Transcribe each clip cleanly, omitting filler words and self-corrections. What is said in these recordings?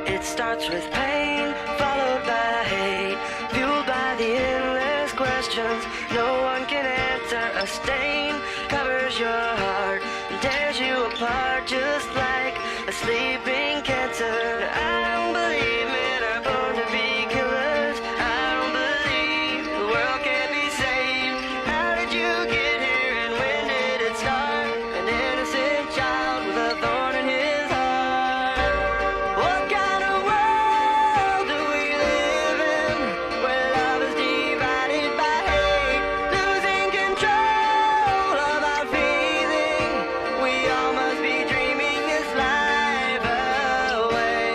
It starts with pain, followed by hate, fueled by the endless questions no one can answer. A stain covers your heart and tears you apart, just like a sleeping cancer. I don't believe men are born to be killers. I don't believe the world can be saved. How did you get here and when did it start? An innocent child with a thorn in his heart. What kind of world do we live in, where love is divided by hate, losing control of our feeling? We all must be dreaming this life away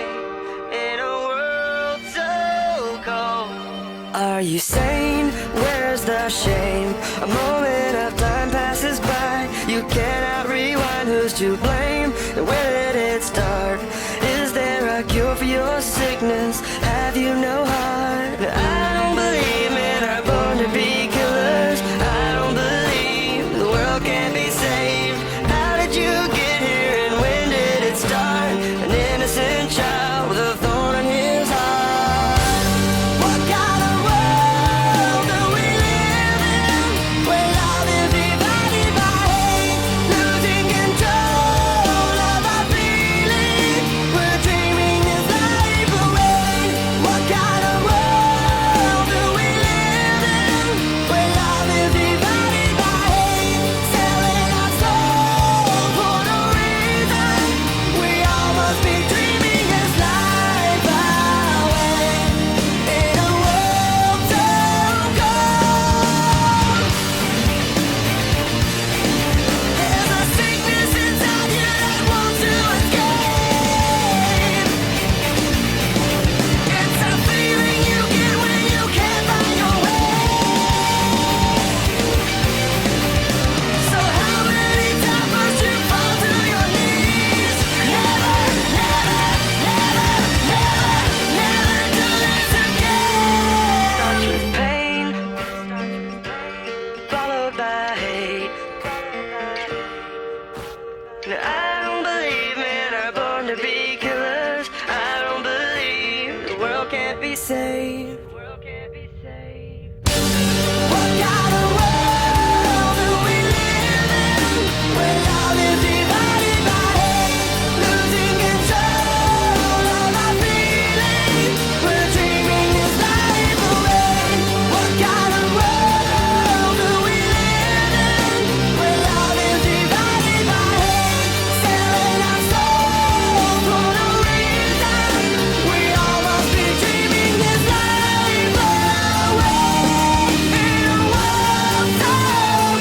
in a world so cold. Are you sane? Where's the shame? A moment of time passes by. You cannot rewind. Who's to blame? And where did it start? Is there a cure for your sickness? Have you no heart? I don't believe men are born to be killers. I don't believe the world can be saved. How did you get here and when did it start? An innocent child with a thorn in his heart. What kind of world do we live in, where love is divided by hate, losing control of our feelings? We're dreaming this life away. What kind of world do we live in, where love is divided by hate, selling our souls for no reason? We all must be dreaming this life away in a world so cold. There's a sickness inside you that wants to escape. It's a feeling you get when you can't find your way. So how many times must you fall to your knees? Never, never, never, never, never to lose again. Starts with pain, followed by hate. I don't believe men are born to be killers. I don't believe the world can't be saved. What kind of world do we live in, where love is divided by hate, losing control of our feelings? We're dreaming this life away. What kind of world do we live in, where love is divided by hate, selling our souls for no reason? We all must be dreaming this life away in a world so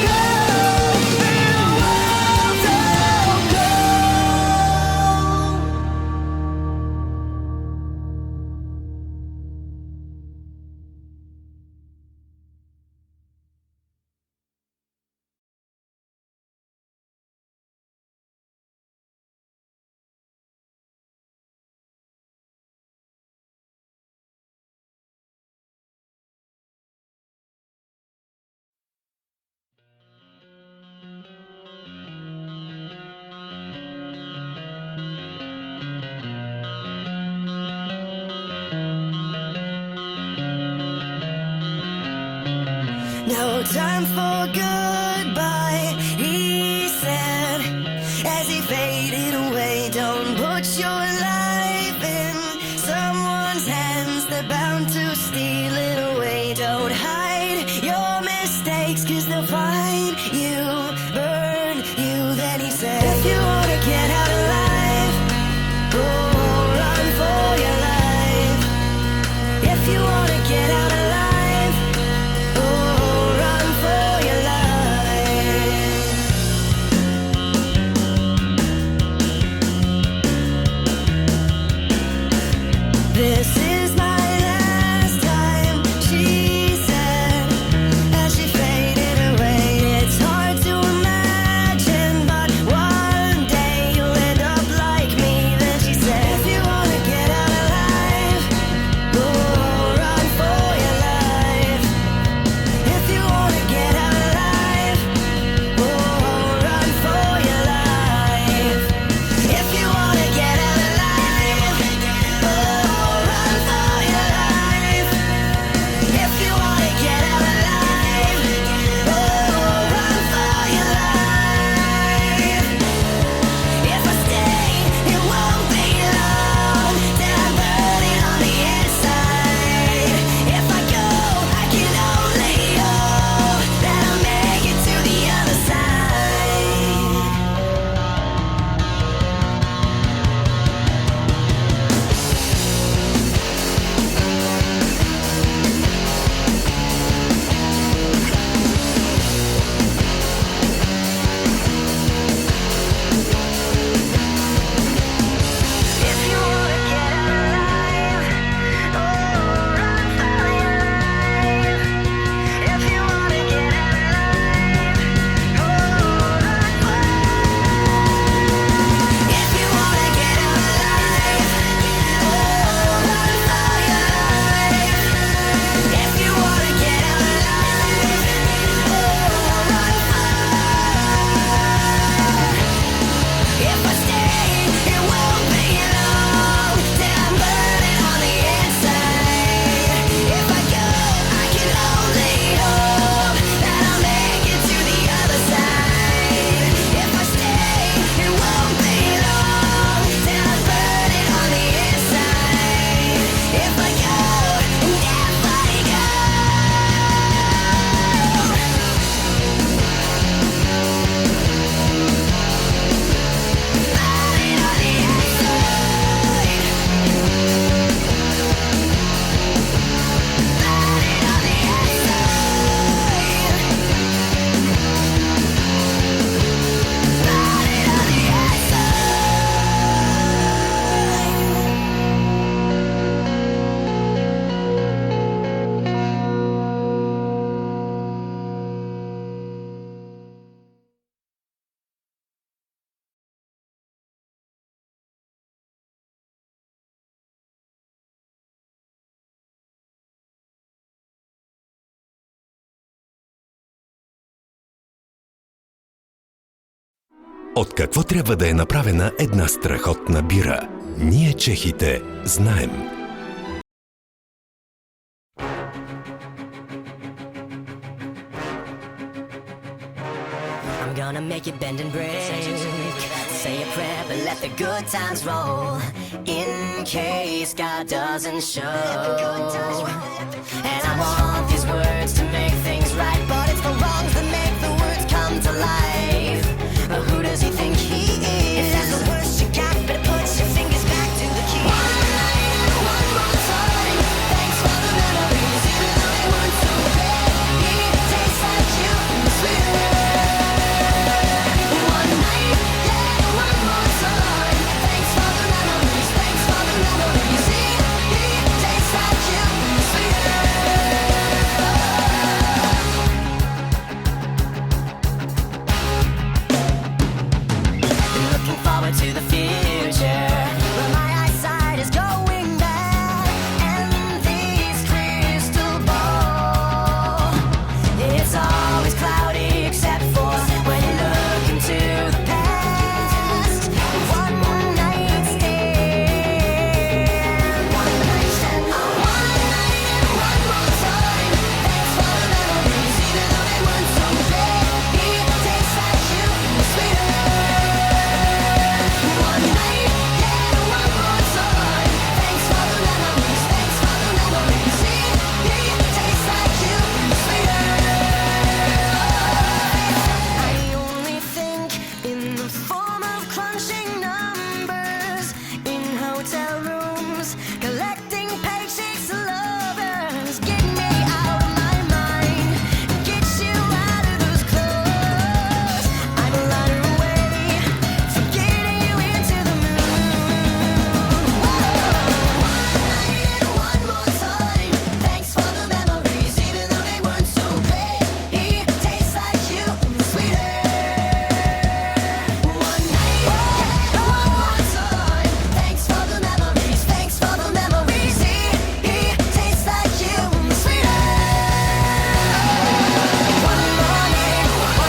cold, in a world so cold. No time for goodbye, he said, as he faded away. Don't put your life in someone's hands, they're bound to steal it away. Don't hide your mistakes, 'cause they'll find you, burn you. Then he said, if you wanna get out alive, go run for your life. If you wanna get out alive, go run for your life. This is my last time, she said, as she faded away. It's hard to imagine, but one day От какво трябва да е направена една страхотна бира? Ние, чехите, знаем. I'm gonna make you bend and break. Say a prayer, but let the good times roll. In case God doesn't show. And I want these words to make things right.